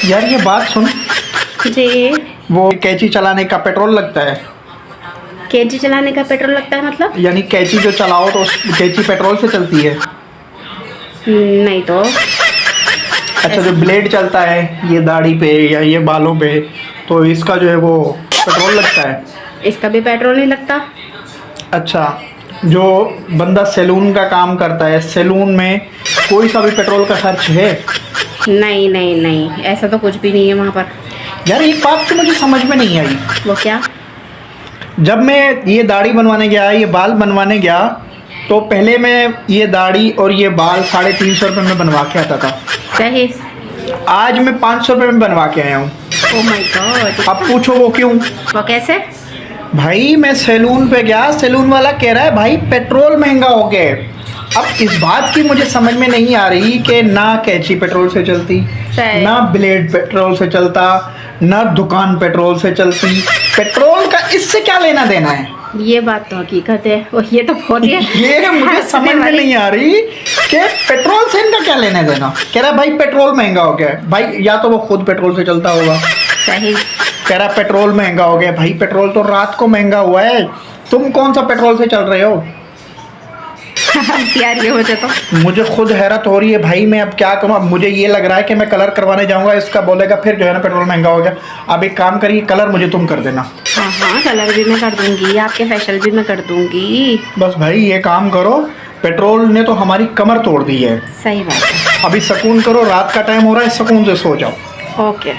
यार ये बात सुन, जी। वो कैंची चलाने का पेट्रोल लगता है? कैंची चलाने का पेट्रोल लगता है मतलब? यानी कैंची जो चलाओ तो कैंची पेट्रोल से चलती है? नहीं तो। अच्छा, जो ब्लेड चलता है ये दाढ़ी पे या ये बालों पे, तो इसका जो है वो पेट्रोल लगता है? इसका भी पेट्रोल नहीं लगता। अच्छा, जो बंदा सैलून का काम करता है, सैलून में कोई सा भी पेट्रोल का खर्च है? नहीं नहीं नहीं, ऐसा तो कुछ भी नहीं है वहाँ पर। यार एक बात तो मुझे समझ में नहीं आई। वो क्या? जब मैं ये दाढ़ी बनवाने गया, ये बाल बनवाने गया, तो पहले मैं ये दाढ़ी और ये बाल 350 रुपये में बनवा के आता था। सही। आज मैं 500 रुपये में बनवा के आया हूँ। Oh my God. अब पूछो वो क्यों? वो कैसे? भाई मैं सैलून पे गया, सैलून वाला कह रहा है भाई पेट्रोल महंगा हो गया है। अब इस बात की मुझे समझ में नहीं आ रही कि ना कैंची पेट्रोल से चलती, सही। ना ब्लेड पेट्रोल से चलता, ना दुकान पेट्रोल से चलती। पेट्रोल का इससे क्या लेना देना है? ये बात तो हकीकत है। वो ये तो बहुत ही ये मुझे समझ में नहीं आ रही कि पेट्रोल से इनका क्या लेना देना। कह रहा है भाई पेट्रोल महंगा हो गया है। भाई या तो वो खुद पेट्रोल से चलता होगा। सही। कह रहा पेट्रोल महंगा हो गया। भाई पेट्रोल तो रात को महंगा हुआ है, तुम कौन सा पेट्रोल से चल रहे हो? यार ये हो जाता। मुझे खुद हैरत हो रही है भाई, मैं अब क्या करूं। अब मुझे ये लग रहा है कि मैं कलर करवाने जाऊंगा, इसका बोलेगा फिर जो है ना पेट्रोल महंगा हो गया। अब एक काम करिए, कलर मुझे तुम कर देना। हाँ हाँ, कलर भी मैं कर दूंगी, आपके फेशियल भी मैं कर दूंगी। बस भाई ये काम करो, पेट्रोल ने तो हमारी कमर तोड़ दी है। सही बात है। अभी सुकून करो, रात का टाइम हो रहा है, सुकून से सो जाओ। ओके।